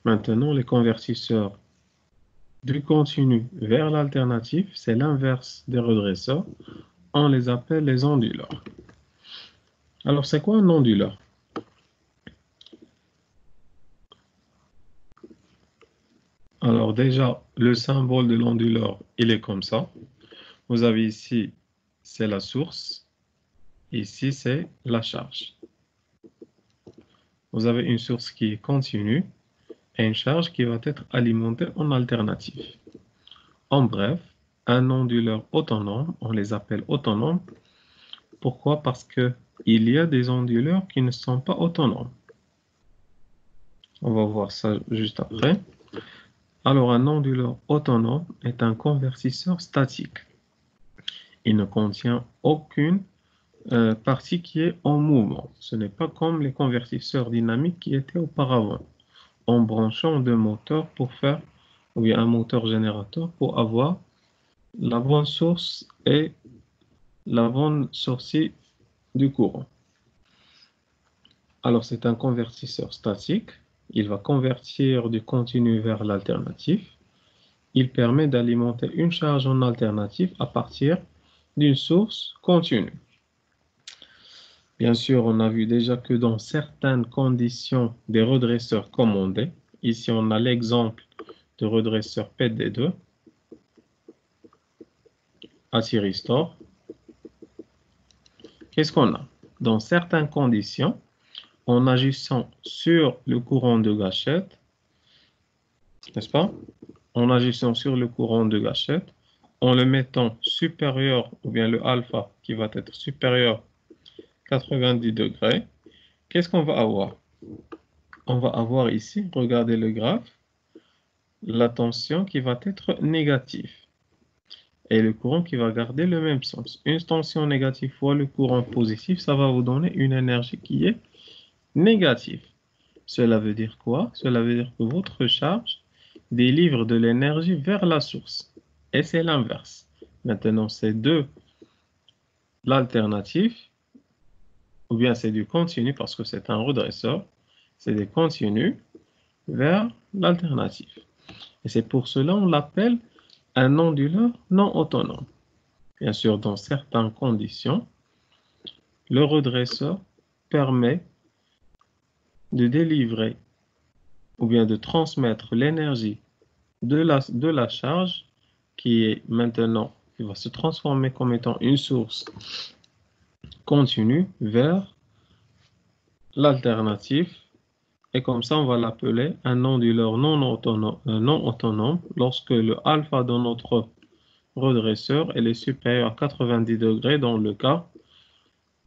Maintenant, les convertisseurs du continu vers l'alternatif, c'est l'inverse des redresseurs. On les appelle les onduleurs. Alors, c'est quoi un onduleur? Alors déjà, le symbole de l'onduleur, il est comme ça. Vous avez ici, c'est la source. Ici, c'est la charge. Vous avez une source qui est continue et une charge qui va être alimentée en alternatif. En bref, un onduleur autonome, on les appelle autonomes. Pourquoi? Parce qu'il y a des onduleurs qui ne sont pas autonomes. On va voir ça juste après. Alors, un onduleur autonome est un convertisseur statique. Il ne contient aucune partie qui est en mouvement. Ce n'est pas comme les convertisseurs dynamiques qui étaient auparavant, en branchant deux moteurs pour faire, ou bien un moteur générateur pour avoir la bonne source et la bonne sortie du courant. Alors, c'est un convertisseur statique. Il va convertir du continu vers l'alternatif. Il permet d'alimenter une charge en alternatif à partir d'une source continue. Bien sûr, on a vu déjà que dans certaines conditions des redresseurs commandés, ici on a l'exemple de redresseur PD2, athyristor. Qu'est-ce qu'on a? Dans certaines conditions, en agissant sur le courant de gâchette, n'est-ce pas? En agissant sur le courant de gâchette, en le mettant supérieur, ou bien le alpha qui va être supérieur 90 degrés, qu'est-ce qu'on va avoir? On va avoir ici, regardez le graphe, la tension qui va être négative et le courant qui va garder le même sens. Une tension négative fois le courant positif, ça va vous donner une énergie qui est négative. Cela veut dire quoi? Cela veut dire que votre charge délivre de l'énergie vers la source. Et c'est l'inverse. Maintenant, c'est de l'alternative, ou bien c'est du continu parce que c'est un redresseur, c'est des continus vers l'alternative. Et c'est pour cela qu'on l'appelle un onduleur non autonome. Bien sûr, dans certaines conditions, le redresseur permet de délivrer ou bien de transmettre l'énergie de la charge qui est maintenant, qui va se transformer comme étant une source continue vers l'alternative. Et comme ça, on va l'appeler un onduleur non autonome lorsque le alpha de notre redresseur est supérieur à 90 degrés dans le cas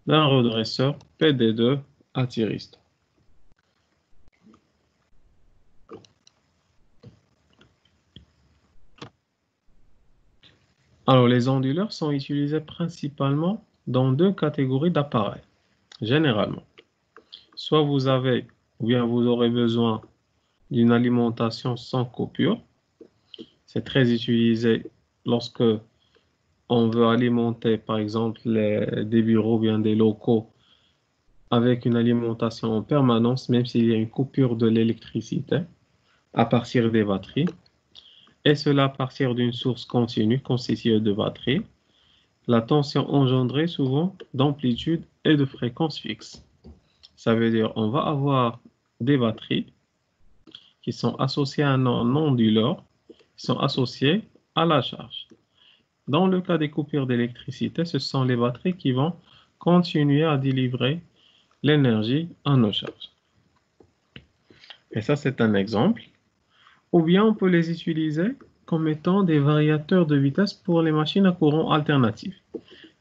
d'un redresseur PD2 athyristor. Alors, les onduleurs sont utilisés principalement dans deux catégories d'appareils, généralement. Soit vous avez, ou bien vous aurez besoin d'une alimentation sans coupure. C'est très utilisé lorsque on veut alimenter, par exemple, des bureaux ou bien des locaux avec une alimentation en permanence, même s'il y a une coupure de l'électricité à partir des batteries. Et cela à partir d'une source continue constituée de batteries. La tension engendrée souvent d'amplitude et de fréquence fixe. Ça veut dire on va avoir des batteries qui sont associées à un onduleur, qui sont associées à la charge. Dans le cas des coupures d'électricité, ce sont les batteries qui vont continuer à délivrer l'énergie à nos charges. Et ça, c'est un exemple. Ou bien on peut les utiliser comme étant des variateurs de vitesse pour les machines à courant alternatif.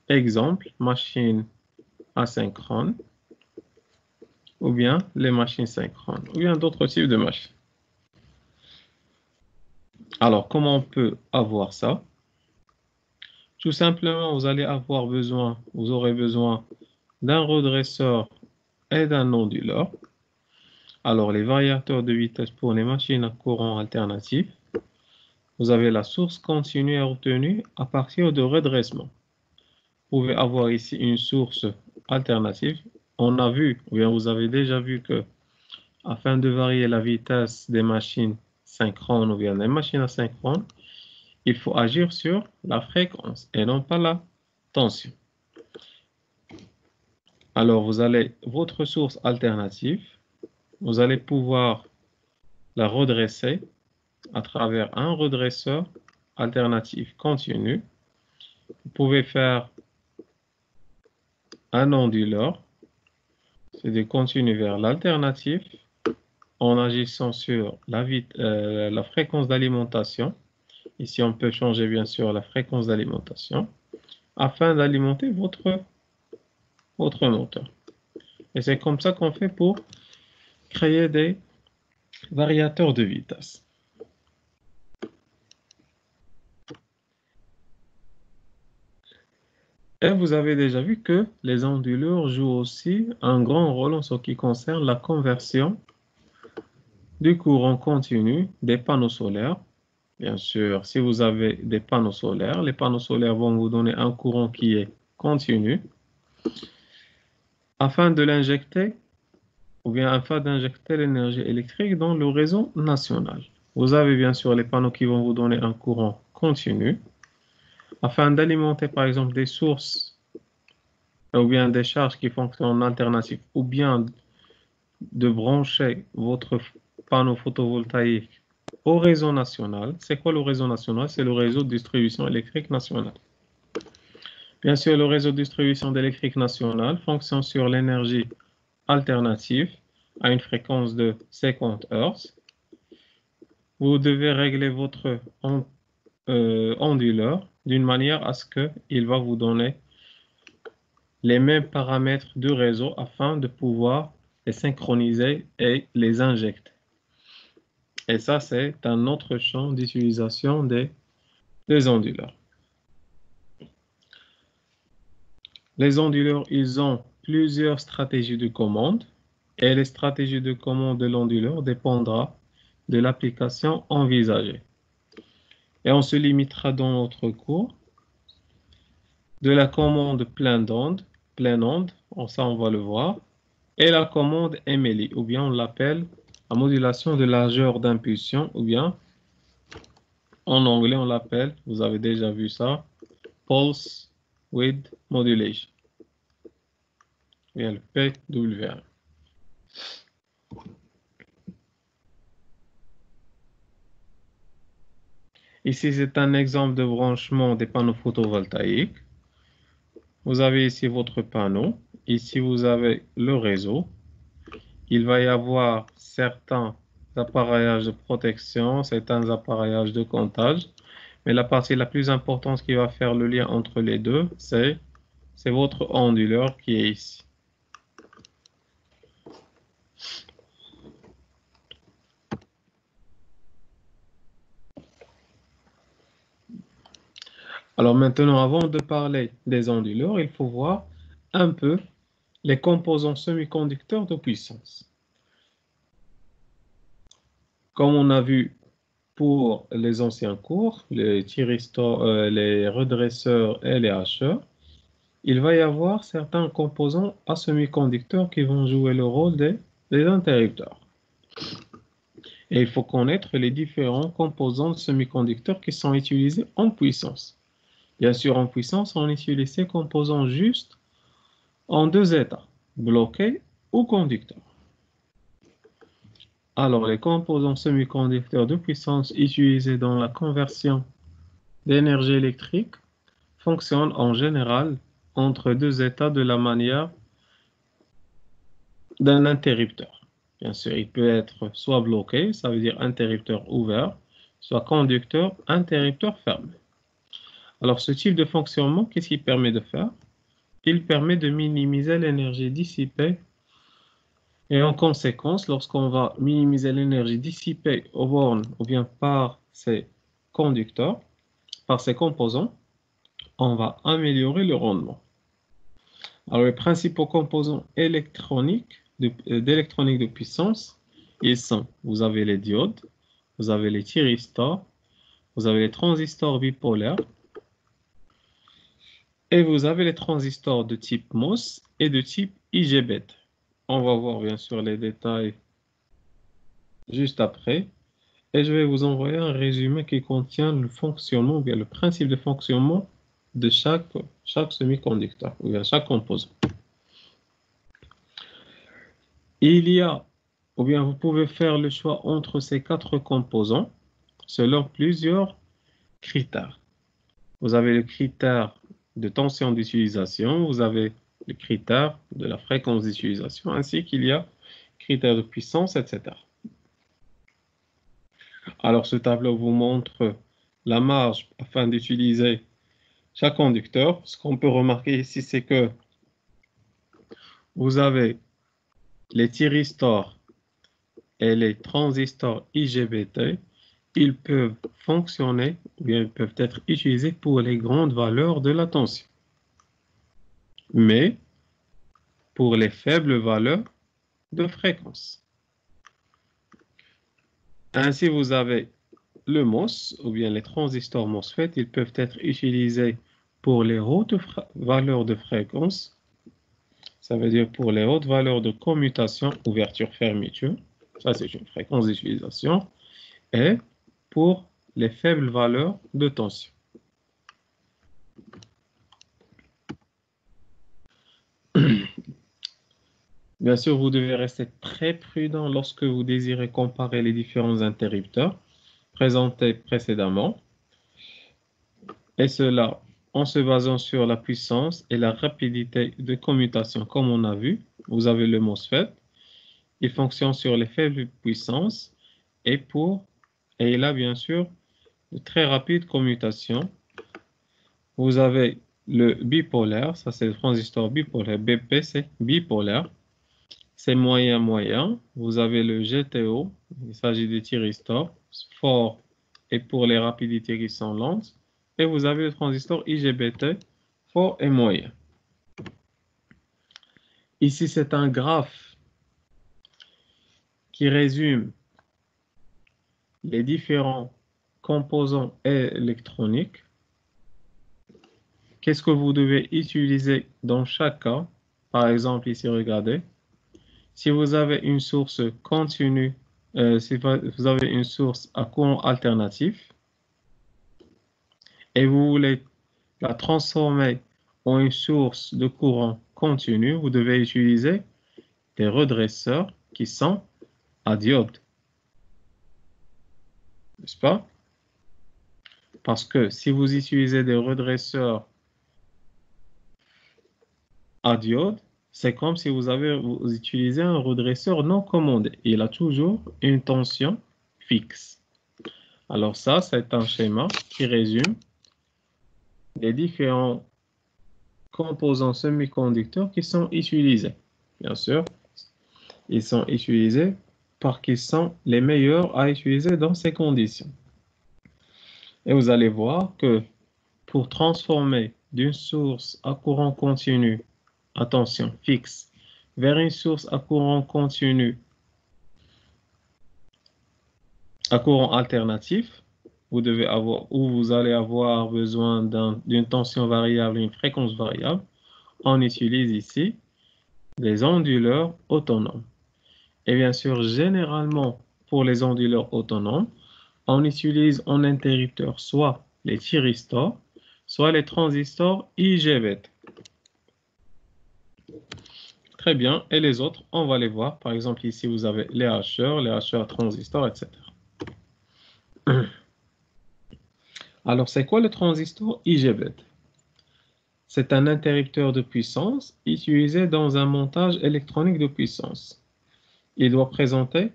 Exemple, machine asynchrone, ou bien les machines synchrones, ou bien d'autres types de machines. Alors, comment on peut avoir ça? Tout simplement, vous aurez besoin d'un redresseur et d'un onduleur. Alors, les variateurs de vitesse pour les machines à courant alternatif, vous avez la source continue et retenue à partir de redressement. Vous pouvez avoir ici une source alternative. On a vu, ou bien vous avez déjà vu que afin de varier la vitesse des machines synchrones ou bien des machines asynchrones, il faut agir sur la fréquence et non pas la tension. Alors, votre source alternative, vous allez pouvoir la redresser à travers un redresseur alternatif continu. Vous pouvez faire un onduleur, c'est de continuer vers l'alternatif en agissant sur la fréquence d'alimentation. Ici, on peut changer bien sûr la fréquence d'alimentation afin d'alimenter votre moteur. Et c'est comme ça qu'on fait pour créer des variateurs de vitesse. Et vous avez déjà vu que les onduleurs jouent aussi un grand rôle en ce qui concerne la conversion du courant continu des panneaux solaires. Bien sûr, si vous avez des panneaux solaires, les panneaux solaires vont vous donner un courant qui est continu afin de l'injecter ou bien afin d'injecter l'énergie électrique dans le réseau national. Vous avez bien sûr les panneaux qui vont vous donner un courant continu afin d'alimenter par exemple des sources ou bien des charges qui fonctionnent en alternative ou bien de brancher votre panneau photovoltaïque au réseau national. C'est quoi le réseau national? C'est le réseau de distribution électrique nationale. Bien sûr, le réseau de distribution électrique nationale fonctionne sur l'énergie alternative à une fréquence de 50 Hz. Vous devez régler votre onduleur d'une manière à ce qu'il va vous donner les mêmes paramètres du réseau afin de pouvoir les synchroniser et les injecter. Et ça, c'est un autre champ d'utilisation des onduleurs. Les onduleurs, ils ont plusieurs stratégies de commande et les stratégies de commande de l'onduleur dépendra de l'application envisagée. Et on se limitera dans notre cours de la commande pleine onde, ça on va le voir, et la commande MLI, ou bien on l'appelle la modulation de largeur d'impulsion, ou bien en anglais on l'appelle, vous avez déjà vu ça, Pulse Width Modulation, ou bien le PWM. Ici, c'est un exemple de branchement des panneaux photovoltaïques. Vous avez ici votre panneau. Ici, vous avez le réseau. Il va y avoir certains appareillages de protection, certains appareillages de comptage. Mais la partie la plus importante qui va faire le lien entre les deux, c'est votre onduleur qui est ici. Alors maintenant, avant de parler des onduleurs, il faut voir un peu les composants semi-conducteurs de puissance. Comme on a vu pour les anciens cours, les thyristors, les redresseurs et les hacheurs, il va y avoir certains composants à semi-conducteurs qui vont jouer le rôle des interrupteurs. Et il faut connaître les différents composants de semi-conducteurs qui sont utilisés en puissance. Bien sûr, en puissance, on utilise ces composants juste en deux états, bloqués ou conducteurs. Alors, les composants semi-conducteurs de puissance utilisés dans la conversion d'énergie électrique fonctionnent en général entre deux états de la manière d'un interrupteur. Bien sûr, il peut être soit bloqué, ça veut dire interrupteur ouvert, soit conducteur, interrupteur fermé. Alors, ce type de fonctionnement, qu'est-ce qu'il permet de faire? Il permet de minimiser l'énergie dissipée. Et en conséquence, lorsqu'on va minimiser l'énergie dissipée aux bornes ou bien par ces conducteurs, par ces composants, on va améliorer le rendement. Alors, les principaux composants électroniques d'électronique de puissance, ils sont, vous avez les diodes, vous avez les thyristors, vous avez les transistors bipolaires, et vous avez les transistors de type MOS et de type IGBT. On va voir bien sûr les détails juste après. Et je vais vous envoyer un résumé qui contient le fonctionnement, ou bien le principe de fonctionnement de chaque semi-conducteur, ou bien chaque composant. Il y a, ou bien vous pouvez faire le choix entre ces 4 composants selon plusieurs critères. Vous avez le critère de tension d'utilisation, vous avez le critère de la fréquence d'utilisation, ainsi qu'il y a critère de puissance, etc. Alors, ce tableau vous montre la marge afin d'utiliser chaque conducteur. Ce qu'on peut remarquer ici, c'est que vous avez les thyristors et les transistors IGBT. Ils peuvent fonctionner, ou bien ils peuvent être utilisés pour les grandes valeurs de la tension. Mais pour les faibles valeurs de fréquence. Ainsi, vous avez le MOS, ou bien les transistors MOSFET, ils peuvent être utilisés pour les hautes valeurs de fréquence. Ça veut dire pour les hautes valeurs de commutation, ouverture, fermeture. Ça, c'est une fréquence d'utilisation. Et pour les faibles valeurs de tension. Bien sûr, vous devez rester très prudent lorsque vous désirez comparer les différents interrupteurs présentés précédemment. Et cela en se basant sur la puissance et la rapidité de commutation. Comme on a vu, vous avez le MOSFET. Il fonctionne sur les faibles puissances et il a bien sûr de très rapides commutations. Vous avez le bipolaire, ça c'est le transistor bipolaire. BP, c'est bipolaire. C'est moyen-moyen. Vous avez le GTO, il s'agit des thyristors, fort et pour les rapidités qui sont lentes. Et vous avez le transistor IGBT, fort et moyen. Ici, c'est un graphe qui résume les différents composants électroniques. Qu'est-ce que vous devez utiliser dans chaque cas? Par exemple, ici, regardez. Si vous avez une source continue, si vous avez une source à courant alternatif et vous voulez la transformer en une source de courant continu, vous devez utiliser des redresseurs qui sont à diode. N'est-ce pas? Parce que si vous utilisez des redresseurs à diode, c'est comme si vous utilisez un redresseur non commandé. Il a toujours une tension fixe. Alors ça, c'est un schéma qui résume les différents composants semi-conducteurs qui sont utilisés. Bien sûr, ils sont utilisés parce qu'ils sont les meilleurs à utiliser dans ces conditions. Et vous allez voir que pour transformer d'une source à courant continu, attention, fixe, vers une source à courant continu, à courant alternatif, vous allez avoir besoin d'une tension variable et une fréquence variable, on utilise ici les onduleurs autonomes. Et bien sûr, généralement, pour les onduleurs autonomes, on utilise en interrupteur soit les thyristors, soit les transistors IGBT. Très bien. Et les autres, on va les voir. Par exemple, ici, vous avez les hacheurs transistors, etc. Alors, c'est quoi le transistor IGBT? C'est un interrupteur de puissance utilisé dans un montage électronique de puissance. Il doit présenter,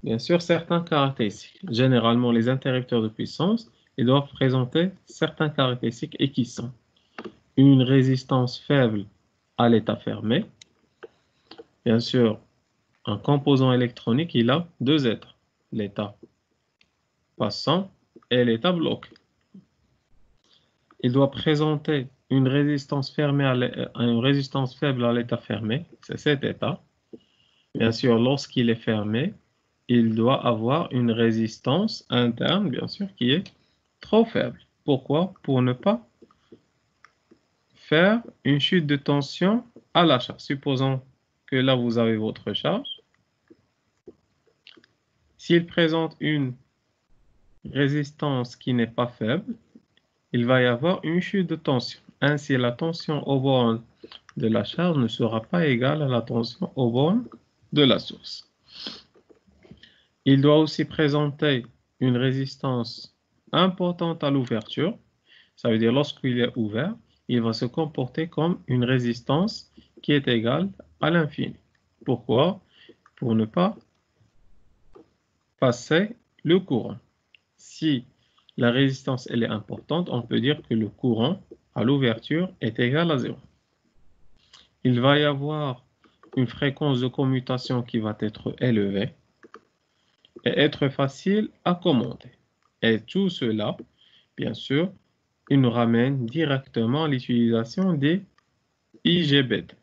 bien sûr, certaines caractéristiques. Généralement, les interrupteurs de puissance, ils doivent présenter certaines caractéristiques et qui sont une résistance faible à l'état fermé. Bien sûr, un composant électronique, il a deux états, l'état passant et l'état bloqué. Il doit présenter une résistance faible à l'état fermé, c'est cet état. Bien sûr, lorsqu'il est fermé, il doit avoir une résistance interne, bien sûr, qui est trop faible. Pourquoi? Pour ne pas faire une chute de tension à la charge. Supposons que là, vous avez votre charge. S'il présente une résistance qui n'est pas faible, il va y avoir une chute de tension. Ainsi, la tension aux bornes de la charge ne sera pas égale à la tension aux bornes de la source. Il doit aussi présenter une résistance importante à l'ouverture. Ça veut dire lorsqu'il est ouvert, il va se comporter comme une résistance qui est égale à l'infini. Pourquoi? Pour ne pas passer le courant. Si la résistance elle est importante, on peut dire que le courant à l'ouverture est égal à 0. Il va y avoir une fréquence de commutation qui va être élevée et être facile à commander. Et tout cela, bien sûr, il nous ramène directement à l'utilisation des IGBT.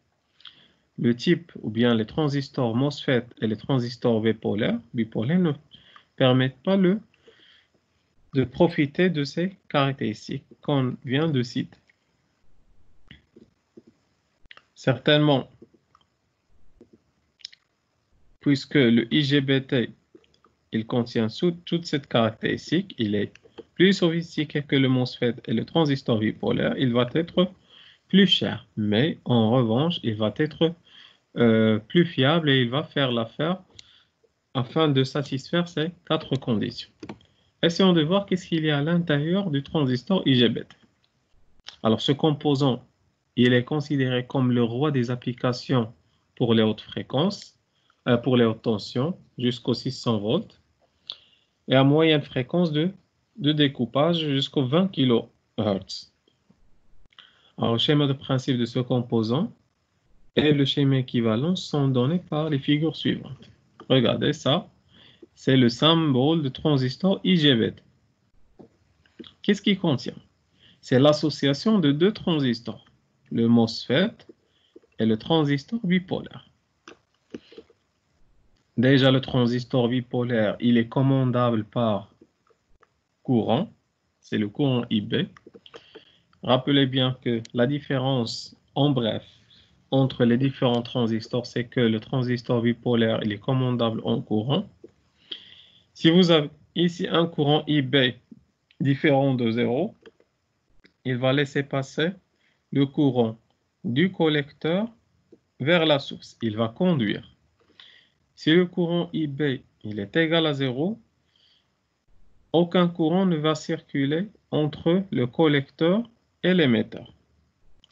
Le type ou bien les transistors MOSFET et les transistors bipolaires ne permettent pas de profiter de ces caractéristiques qu'on vient de citer. Certainement, puisque le IGBT il contient toute cette caractéristique, il est plus sophistiqué que le MOSFET et le transistor bipolaire, il va être plus cher. Mais en revanche, il va être plus fiable et il va faire l'affaire afin de satisfaire ces 4 conditions. Essayons de voir qu'est-ce qu'il y a à l'intérieur du transistor IGBT. Alors, ce composant, il est considéré comme le roi des applications pour les hautes fréquences, pour les hautes tensions, jusqu'aux 600 volts, et à moyenne fréquence de découpage jusqu'aux 20 kHz. Alors, le schéma de principe de ce composant et le schéma équivalent sont donnés par les figures suivantes. Regardez ça, c'est le symbole de transistor IGBT. Qu'est-ce qu'il contient? C'est l'association de 2 transistors, le MOSFET et le transistor bipolaire. Déjà, le transistor bipolaire, il est commandable par courant, c'est le courant IB. Rappelez bien que la différence, en bref, entre les différents transistors, c'est que le transistor bipolaire, il est commandable en courant. Si vous avez ici un courant IB différent de 0, il va laisser passer le courant du collecteur vers la source. Il va conduire. Si le courant IB il est égal à 0, aucun courant ne va circuler entre le collecteur et l'émetteur.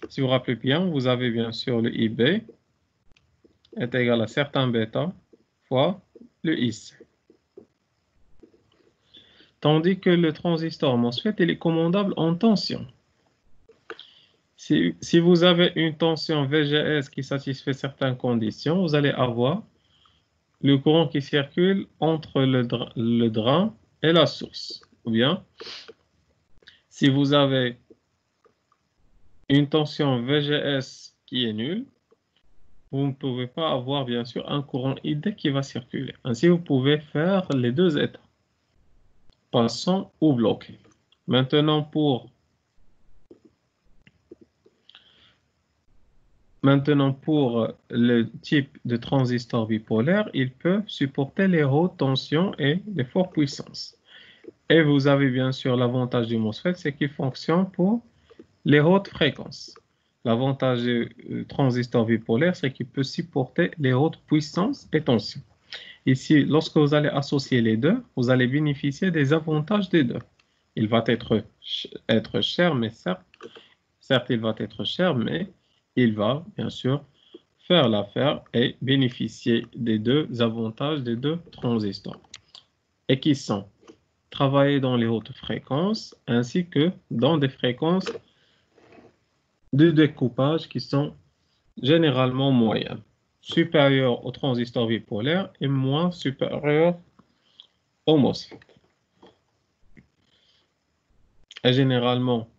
Si vous vous rappelez bien, vous avez bien sûr le IB est égal à certain bêta fois le IC. Tandis que le transistor MOSFET il est commandable en tension. Si vous avez une tension VGS qui satisfait certaines conditions, vous allez avoir le courant qui circule entre le drain et la source. Ou bien, si vous avez une tension VGS qui est nulle, vous ne pouvez pas avoir bien sûr un courant ID qui va circuler. Ainsi, vous pouvez faire les 2 états, passant ou bloqué. Maintenant, pour le type de transistor bipolaire, il peut supporter les hautes tensions et les fortes puissances. Et vous avez bien sûr l'avantage du MOSFET, c'est qu'il fonctionne pour les hautes fréquences. L'avantage du transistor bipolaire, c'est qu'il peut supporter les hautes puissances et tensions. Ici, lorsque vous allez associer les deux, vous allez bénéficier des avantages des deux. Il va être cher, mais certes, il va être cher, mais il va bien sûr faire l'affaire et bénéficier des 2 avantages des 2 transistors. Et qui sont travailler dans les hautes fréquences ainsi que dans des fréquences de découpage qui sont généralement moyennes, supérieures au transistor bipolaire et moins supérieures au MOSFET. Et généralement,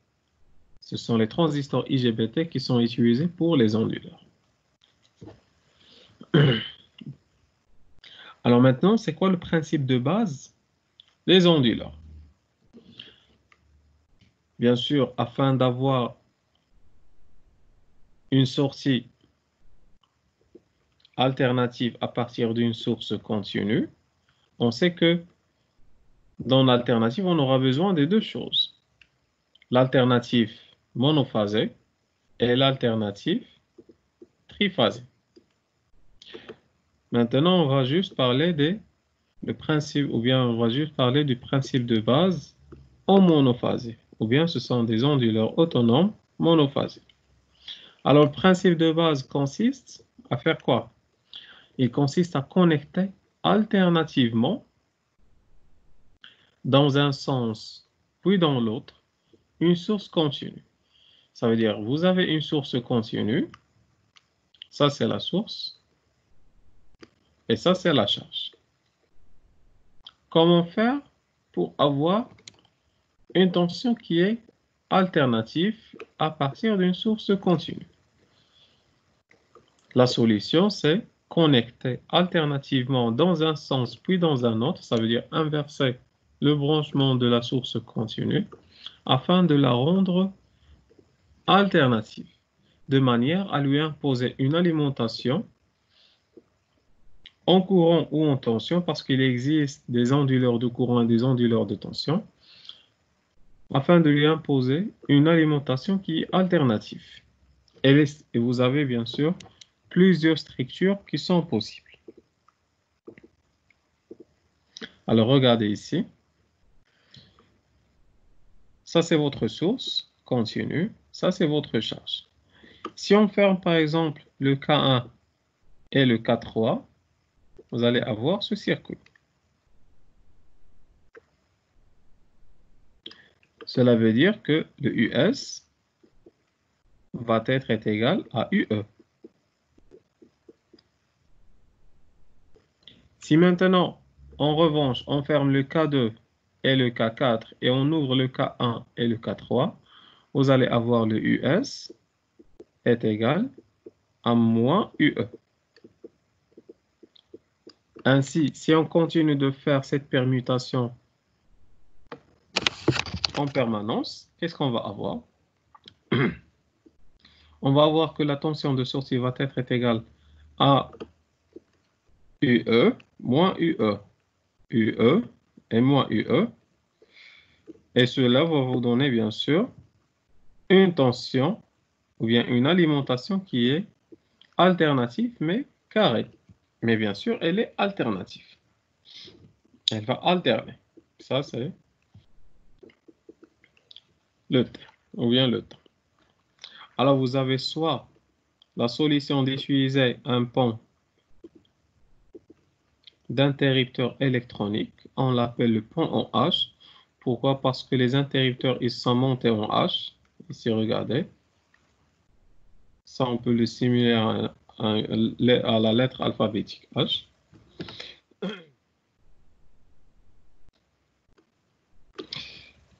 ce sont les transistors IGBT qui sont utilisés pour les onduleurs. Alors maintenant, c'est quoi le principe de base des onduleurs? Bien sûr, afin d'avoir une sortie alternative à partir d'une source continue, On sait que dans l'alternative, on aura besoin de deux choses. L'alternative monophasée et l'alternative triphasée. Maintenant, on va juste parler le principe, ou bien on va juste parler du principe de base en monophasé, ou bien ce sont des onduleurs autonomes monophasés. Alors, le principe de base consiste à faire quoi? Il consiste à connecter alternativement dans un sens puis dans l'autre une source continue. Ça veut dire vous avez une source continue, ça c'est la source, et ça c'est la charge. Comment faire pour avoir une tension qui est alternative à partir d'une source continue? La solution, c'est connecter alternativement dans un sens puis dans un autre, ça veut dire inverser le branchement de la source continue afin de la rendre alternative, de manière à lui imposer une alimentation en courant ou en tension, parce qu'il existe des onduleurs de courant et des onduleurs de tension, afin de lui imposer une alimentation qui est alternative. Et vous avez bien sûr plusieurs structures qui sont possibles. Alors regardez ici. Ça, c'est votre source continue. Ça, c'est votre charge. Si on ferme par exemple le K1 et le K3, vous allez avoir ce circuit. Cela veut dire que le US va être égal à UE. Si maintenant, en revanche, on ferme le K2 et le K4 et on ouvre le K1 et le K3, vous allez avoir le US est égal à moins UE. Ainsi, si on continue de faire cette permutation en permanence, qu'est-ce qu'on va avoir? On va avoir que la tension de sortie va être égale à UE moins UE. UE et moins UE. Et cela va vous donner bien sûr une tension ou bien une alimentation qui est alternative mais carrée. Mais bien sûr, elle est alternative. Elle va alterner. Ça, c'est le temps ou bien le temps. Alors, vous avez soit la solution d'utiliser un pont d'interrupteur électronique, on l'appelle le pont en H. Pourquoi? Parce que les interrupteurs, ils sont montés en H. Ici, regardez. Ça, on peut le simuler à la lettre alphabétique H.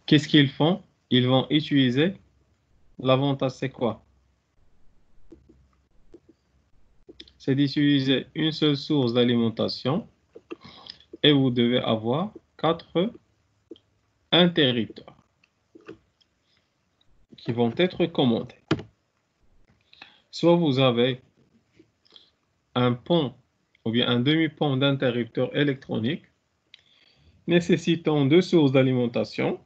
Qu'est-ce qu'ils font? Ils vont utiliser, l'avantage c'est quoi? C'est d'utiliser une seule source d'alimentation et vous devez avoir 4 interrupteurs qui vont être commandés. Soit vous avez un pont ou bien un demi-pont d'interrupteurs électroniques nécessitant 2 sources d'alimentation.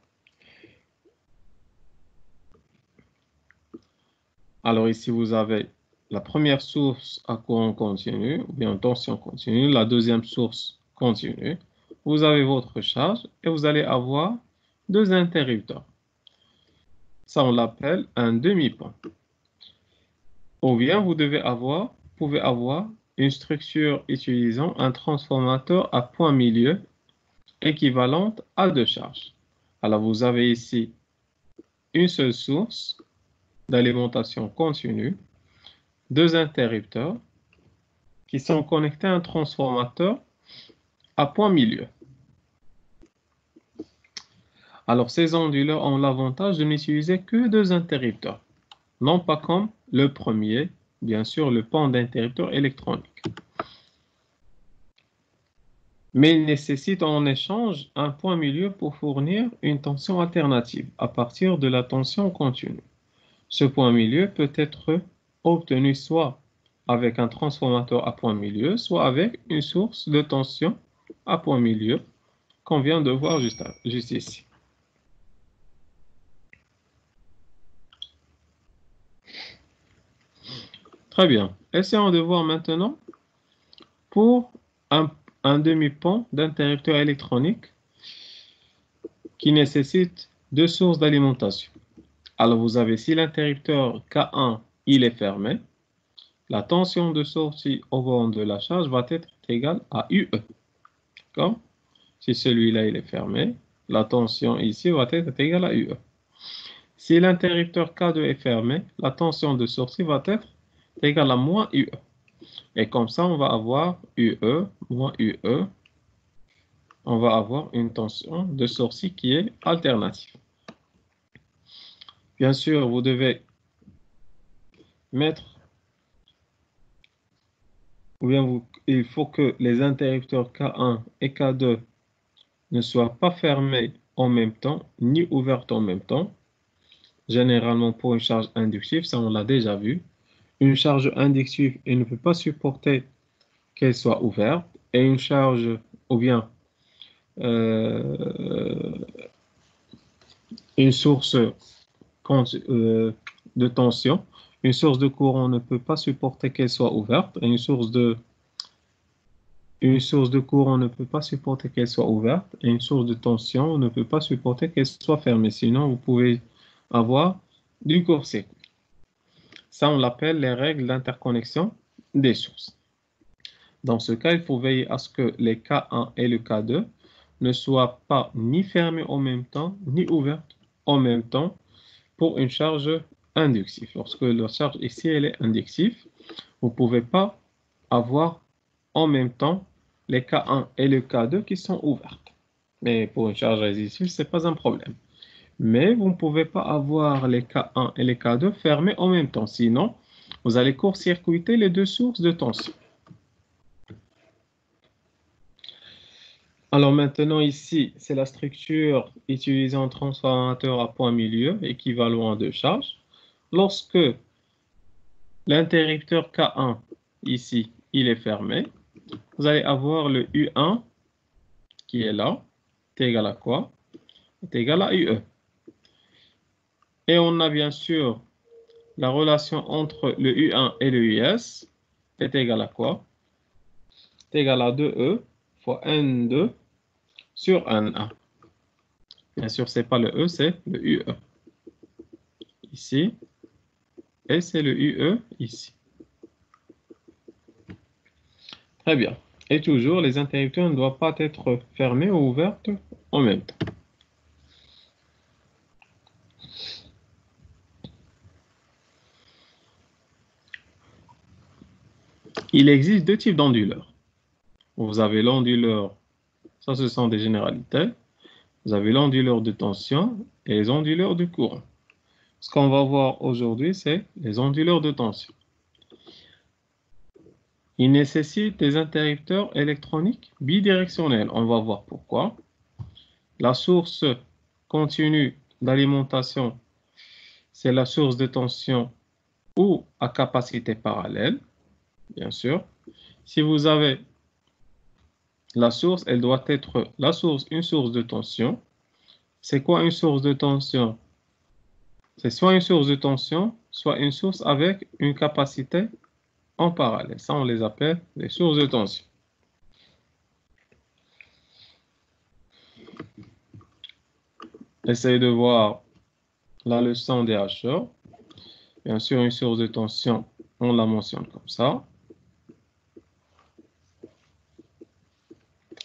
Alors ici, vous avez la première source à courant continu ou bien tension continue, la deuxième source continue. Vous avez votre charge et vous allez avoir 2 interrupteurs. Ça, on l'appelle un demi-pont. Ou bien vous pouvez avoir une structure utilisant un transformateur à point milieu équivalente à 2 charges. Alors vous avez ici une seule source d'alimentation continue, 2 interrupteurs qui sont connectés à un transformateur à point milieu. Alors ces onduleurs ont l'avantage de n'utiliser que 2 interrupteurs, non pas comme le premier, bien sûr le pont d'interrupteur électronique. Mais il nécessite en échange un point milieu pour fournir une tension alternative à partir de la tension continue. Ce point milieu peut être obtenu soit avec un transformateur à point milieu, soit avec une source de tension à point milieu qu'on vient de voir juste ici. Très bien. Essayons de voir maintenant pour un demi-pont d'interrupteur électronique qui nécessite deux sources d'alimentation. Alors, vous avez, si l'interrupteur K1, il est fermé, la tension de sortie au borne de la charge va être égale à UE. D'accord? Si celui-là, il est fermé, la tension ici va être égale à UE. Si l'interrupteur K2 est fermé, la tension de sortie va être égale à moins UE. Et comme ça, on va avoir UE moins UE. On va avoir une tension de sortie qui est alternative. Bien sûr, vous devez mettre, ou bien il faut que les interrupteurs K1 et K2 ne soient pas fermés en même temps, ni ouverts en même temps. Généralement, pour une charge inductive, ça on l'a déjà vu. Une charge inductive, elle ne peut pas supporter qu'elle soit ouverte. Et une charge, ou bien une source de tension, une source de courant ne peut pas supporter qu'elle soit ouverte. Et une source de courant ne peut pas supporter qu'elle soit ouverte. Et une source de tension ne peut pas supporter qu'elle soit fermée. Sinon, vous pouvez avoir du court-circuit. Ça, on l'appelle les règles d'interconnexion des sources. Dans ce cas, il faut veiller à ce que les K1 et le K2 ne soient pas ni fermés en même temps, ni ouverts en même temps pour une charge inductive. Lorsque la charge ici, elle est inductive, vous ne pouvez pas avoir en même temps les K1 et le K2 qui sont ouvertes. Mais pour une charge résistive, ce n'est pas un problème. Mais vous ne pouvez pas avoir les K1 et les K2 fermés en même temps. Sinon, vous allez court-circuiter les deux sources de tension. Alors maintenant ici, c'est la structure utilisant un transformateur à point milieu équivalent à deux charges. Lorsque l'interrupteur K1 ici, il est fermé, vous allez avoir le U1 qui est là, est égal à quoi? Est égal à UE. Et on a bien sûr la relation entre le U1 et le US est égal à quoi? Est égal à 2E fois N2 sur N1. Bien sûr, ce n'est pas le E, c'est le UE. Ici, et c'est le UE ici. Très bien. Et toujours, les interrupteurs ne doivent pas être fermés ou ouverts en même temps. Il existe deux types d'onduleurs. Vous avez l'onduleur, ça ce sont des généralités. Vous avez l'onduleur de tension et les onduleurs de courant. Ce qu'on va voir aujourd'hui, c'est les onduleurs de tension. Ils nécessitent des interrupteurs électroniques bidirectionnels. On va voir pourquoi. La source continue d'alimentation, c'est la source de tension ou à capacité parallèle, bien sûr. Si vous avez la source, elle doit être une source de tension. C'est quoi une source de tension? C'est soit une source de tension, soit une source avec une capacité en parallèle. Ça, on les appelle les sources de tension. Essayez de voir la leçon des HE. Bien sûr, une source de tension, on la mentionne comme ça.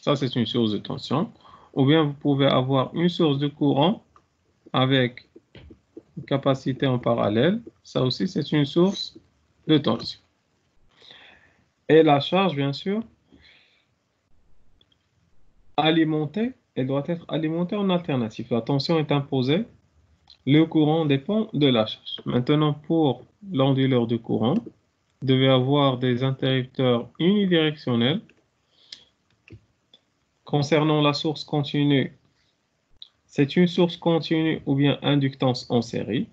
Ça, c'est une source de tension. Ou bien, vous pouvez avoir une source de courant avec une capacité en parallèle. Ça aussi, c'est une source de tension. Et la charge, bien sûr, alimentée, elle doit être alimentée en alternative. La tension est imposée. Le courant dépend de la charge. Maintenant, pour l'onduleur de courant, vous devez avoir des interrupteurs unidirectionnels. Concernant la source continue, c'est une source continue ou bien inductance en série.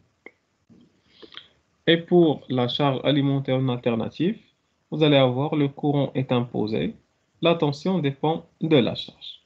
Et pour la charge alimentaire en alternative, vous allez avoir le courant est imposé. La tension dépend de la charge.